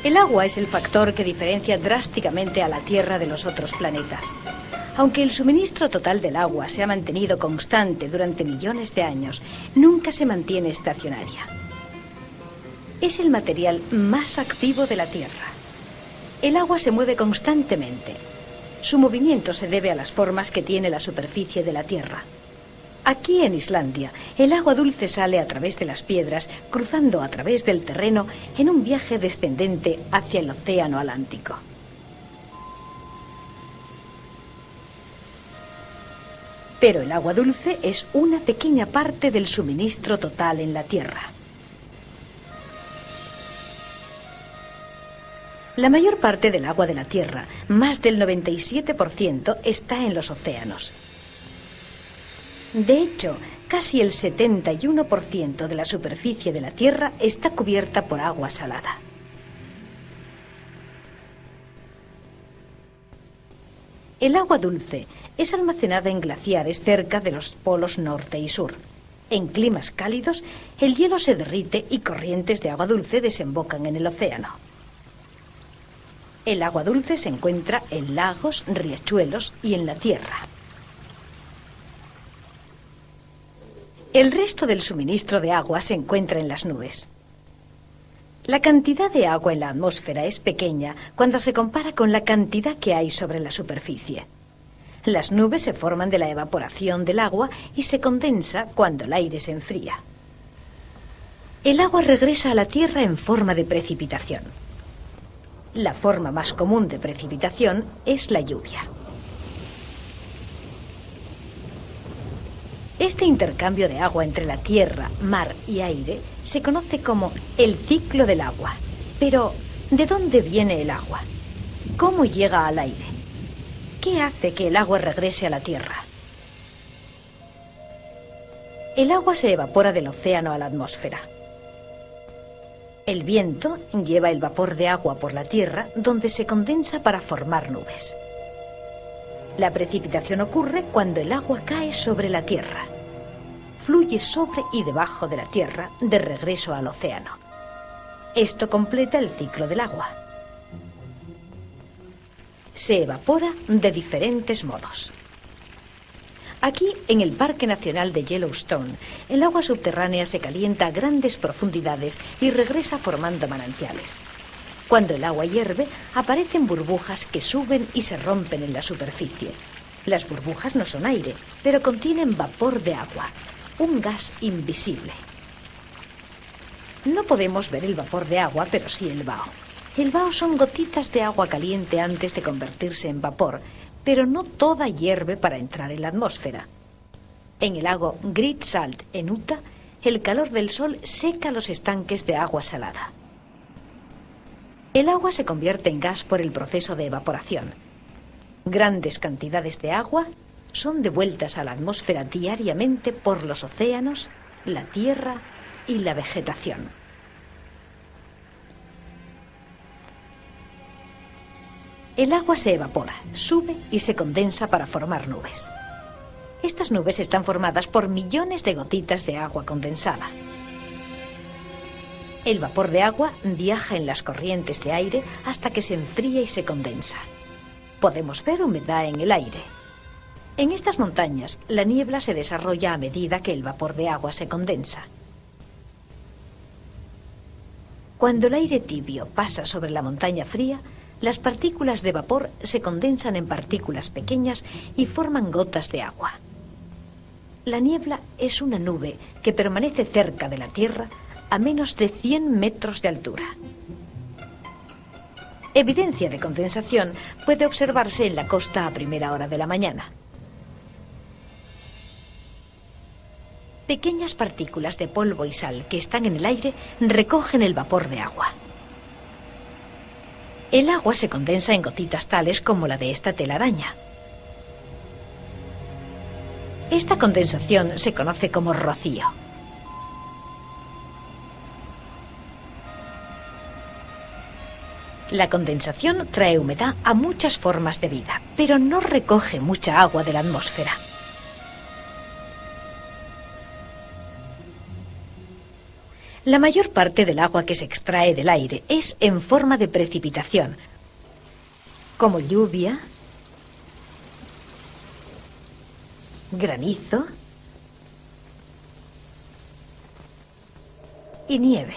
El agua es el factor que diferencia drásticamente a la Tierra de los otros planetas. Aunque el suministro total del agua se ha mantenido constante durante millones de años, nunca se mantiene estacionaria. Es el material más activo de la Tierra. El agua se mueve constantemente. Su movimiento se debe a las formas que tiene la superficie de la Tierra. Aquí en Islandia, el agua dulce sale a través de las piedras, cruzando a través del terreno en un viaje descendente hacia el océano Atlántico. Pero el agua dulce es una pequeña parte del suministro total en la Tierra. La mayor parte del agua de la Tierra, más del 97%, está en los océanos. De hecho, casi el 71% de la superficie de la Tierra está cubierta por agua salada. El agua dulce es almacenada en glaciares cerca de los polos norte y sur. En climas cálidos, el hielo se derrite y corrientes de agua dulce desembocan en el océano. El agua dulce se encuentra en lagos, riachuelos y en la tierra. El resto del suministro de agua se encuentra en las nubes. La cantidad de agua en la atmósfera es pequeña cuando se compara con la cantidad que hay sobre la superficie. Las nubes se forman de la evaporación del agua y se condensa cuando el aire se enfría. El agua regresa a la Tierra en forma de precipitación. La forma más común de precipitación es la lluvia. Este intercambio de agua entre la tierra, mar y aire se conoce como el ciclo del agua. Pero, ¿de dónde viene el agua? ¿Cómo llega al aire? ¿Qué hace que el agua regrese a la tierra? El agua se evapora del océano a la atmósfera. El viento lleva el vapor de agua por la tierra, donde se condensa para formar nubes. La precipitación ocurre cuando el agua cae sobre la tierra. Fluye sobre y debajo de la tierra, de regreso al océano. Esto completa el ciclo del agua. Se evapora de diferentes modos. Aquí, en el Parque Nacional de Yellowstone, el agua subterránea se calienta a grandes profundidades y regresa formando manantiales. Cuando el agua hierve, aparecen burbujas que suben y se rompen en la superficie. Las burbujas no son aire, pero contienen vapor de agua, un gas invisible. No podemos ver el vapor de agua, pero sí el vaho. El vaho son gotitas de agua caliente antes de convertirse en vapor, pero no toda hierve para entrar en la atmósfera. En el lago Great Salt, en Utah, el calor del sol seca los estanques de agua salada. El agua se convierte en gas por el proceso de evaporación. Grandes cantidades de agua son devueltas a la atmósfera diariamente por los océanos, la tierra y la vegetación. El agua se evapora, sube y se condensa para formar nubes. Estas nubes están formadas por millones de gotitas de agua condensada. El vapor de agua viaja en las corrientes de aire hasta que se enfría y se condensa. Podemos ver humedad en el aire. En estas montañas, la niebla se desarrolla a medida que el vapor de agua se condensa. Cuando el aire tibio pasa sobre la montaña fría, las partículas de vapor se condensan en partículas pequeñas y forman gotas de agua. La niebla es una nube que permanece cerca de la Tierra a menos de 100 metros de altura. Evidencia de condensación puede observarse en la costa a primera hora de la mañana. Pequeñas partículas de polvo y sal que están en el aire recogen el vapor de agua. El agua se condensa en gotitas tales como la de esta telaraña. Esta condensación se conoce como rocío. La condensación trae humedad a muchas formas de vida, pero no recoge mucha agua de la atmósfera. La mayor parte del agua que se extrae del aire es en forma de precipitación, como lluvia, granizo y nieve.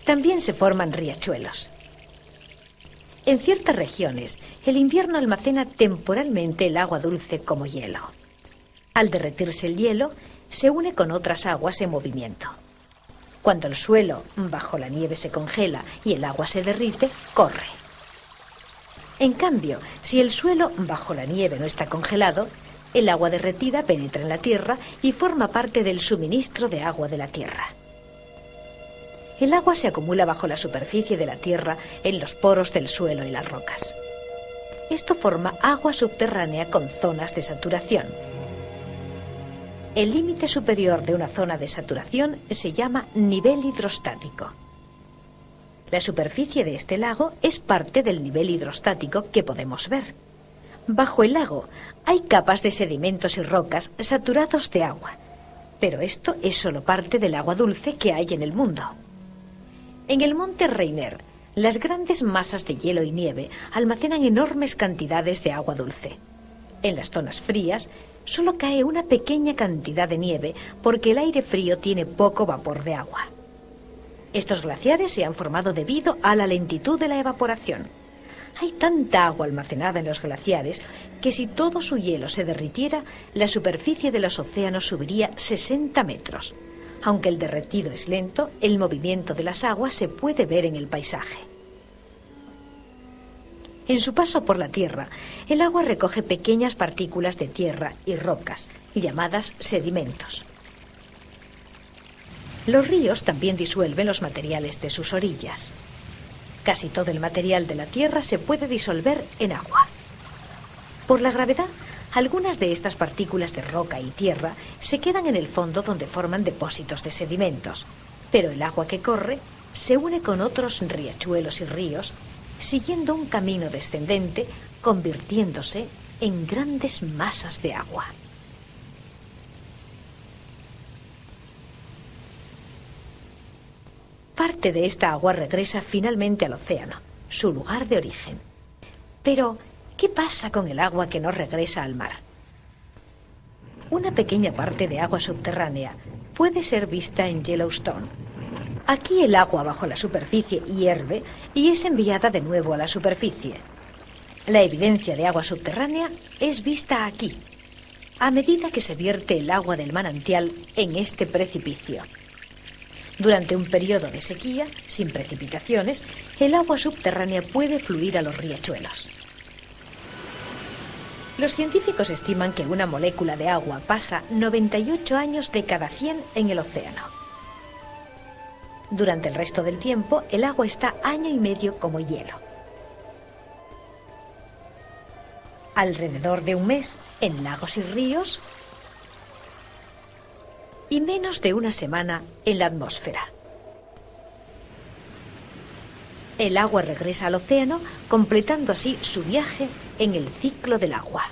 También se forman riachuelos. En ciertas regiones, el invierno almacena temporalmente el agua dulce como hielo. Al derretirse el hielo, se une con otras aguas en movimiento. Cuando el suelo bajo la nieve se congela y el agua se derrite, corre. En cambio, si el suelo bajo la nieve no está congelado, el agua derretida penetra en la tierra y forma parte del suministro de agua de la tierra. El agua se acumula bajo la superficie de la tierra en los poros del suelo y las rocas. Esto forma agua subterránea con zonas de saturación. El límite superior de una zona de saturación se llama nivel hidrostático. La superficie de este lago es parte del nivel hidrostático que podemos ver. Bajo el lago hay capas de sedimentos y rocas saturados de agua, pero esto es solo parte del agua dulce que hay en el mundo. En el monte Rainier, las grandes masas de hielo y nieve almacenan enormes cantidades de agua dulce. En las zonas frías, solo cae una pequeña cantidad de nieve porque el aire frío tiene poco vapor de agua. Estos glaciares se han formado debido a la lentitud de la evaporación. Hay tanta agua almacenada en los glaciares que si todo su hielo se derritiera, la superficie de los océanos subiría 60 metros. Aunque el derretido es lento, el movimiento de las aguas se puede ver en el paisaje. En su paso por la tierra, el agua recoge pequeñas partículas de tierra y rocas, llamadas sedimentos. Los ríos también disuelven los materiales de sus orillas. Casi todo el material de la tierra se puede disolver en agua. Por la gravedad, algunas de estas partículas de roca y tierra se quedan en el fondo donde forman depósitos de sedimentos, pero el agua que corre se une con otros riachuelos y ríos, siguiendo un camino descendente, convirtiéndose en grandes masas de agua. Parte de esta agua regresa finalmente al océano, su lugar de origen. Pero, ¿qué pasa con el agua que no regresa al mar? Una pequeña parte de agua subterránea puede ser vista en Yellowstone. Aquí el agua bajo la superficie hierve y es enviada de nuevo a la superficie. La evidencia de agua subterránea es vista aquí, a medida que se vierte el agua del manantial en este precipicio. Durante un periodo de sequía, sin precipitaciones, el agua subterránea puede fluir a los riachuelos. Los científicos estiman que una molécula de agua pasa 98 años de cada 100 en el océano. Durante el resto del tiempo, el agua está año y medio como hielo. Alrededor de un mes en lagos y ríos y menos de una semana en la atmósfera. El agua regresa al océano, completando así su viaje en el ciclo del agua.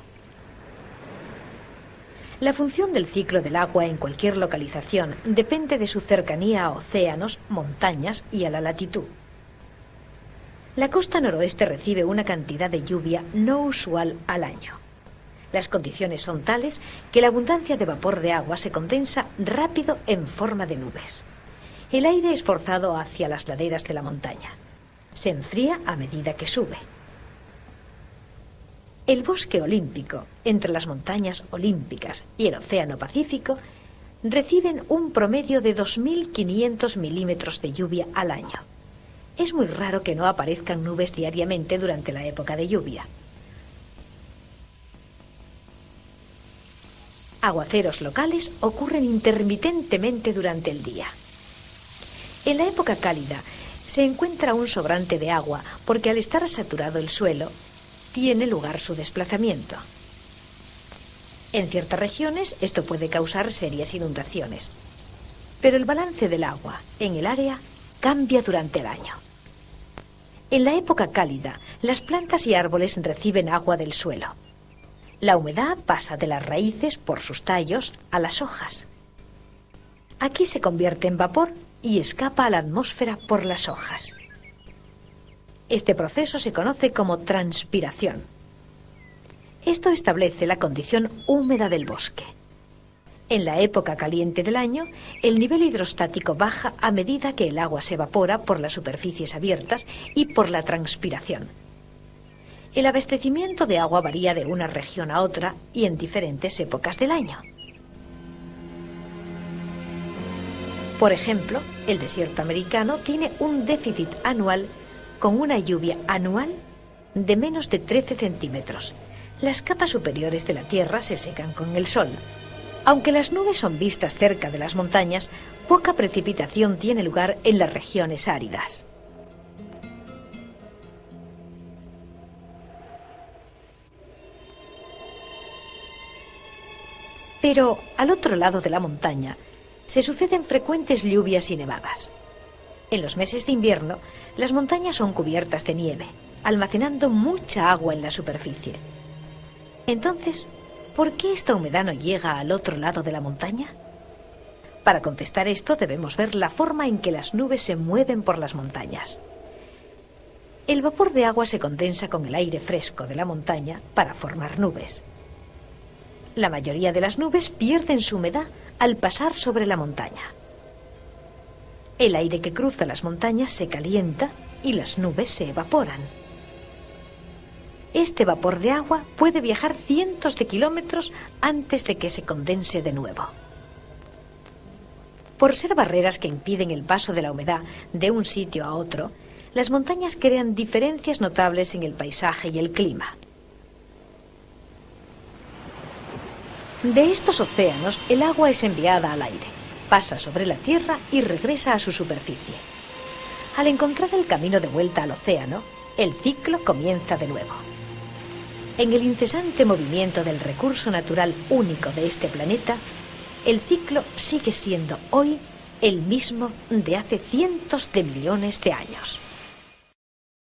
La función del ciclo del agua en cualquier localización depende de su cercanía a océanos, montañas y a la latitud. La costa noroeste recibe una cantidad de lluvia no usual al año. Las condiciones son tales que la abundancia de vapor de agua se condensa rápido en forma de nubes. El aire es forzado hacia las laderas de la montaña. Se enfría a medida que sube. El bosque olímpico, entre las montañas olímpicas y el océano Pacífico, reciben un promedio de 2.500 milímetros de lluvia al año. Es muy raro que no aparezcan nubes diariamente durante la época de lluvia. Aguaceros locales ocurren intermitentemente durante el día. En la época cálida se encuentra un sobrante de agua porque al estar saturado el suelo, tiene lugar su desplazamiento. En ciertas regiones esto puede causar serias inundaciones, pero el balance del agua en el área cambia durante el año. En la época cálida, las plantas y árboles reciben agua del suelo. La humedad pasa de las raíces por sus tallos a las hojas. Aquí se convierte en vapor y escapa a la atmósfera por las hojas. Este proceso se conoce como transpiración. Esto establece la condición húmeda del bosque. En la época caliente del año, el nivel hidrostático baja a medida que el agua se evapora por las superficies abiertas y por la transpiración. El abastecimiento de agua varía de una región a otra y en diferentes épocas del año. Por ejemplo, el desierto americano tiene un déficit anual con una lluvia anual de menos de 13 centímetros. Las capas superiores de la Tierra se secan con el sol. Aunque las nubes son vistas cerca de las montañas, poca precipitación tiene lugar en las regiones áridas. Pero al otro lado de la montaña se suceden frecuentes lluvias y nevadas. En los meses de invierno, las montañas son cubiertas de nieve, almacenando mucha agua en la superficie. Entonces, ¿por qué esta humedad no llega al otro lado de la montaña? Para contestar esto debemos ver la forma en que las nubes se mueven por las montañas. El vapor de agua se condensa con el aire fresco de la montaña para formar nubes. La mayoría de las nubes pierden su humedad al pasar sobre la montaña. El aire que cruza las montañas se calienta y las nubes se evaporan. Este vapor de agua puede viajar cientos de kilómetros antes de que se condense de nuevo. Por ser barreras que impiden el paso de la humedad de un sitio a otro, las montañas crean diferencias notables en el paisaje y el clima. De estos océanos, el agua es enviada al aire, pasa sobre la tierra y regresa a su superficie. Al encontrar el camino de vuelta al océano, el ciclo comienza de nuevo. En el incesante movimiento del recurso natural único de este planeta, el ciclo sigue siendo hoy el mismo de hace cientos de millones de años.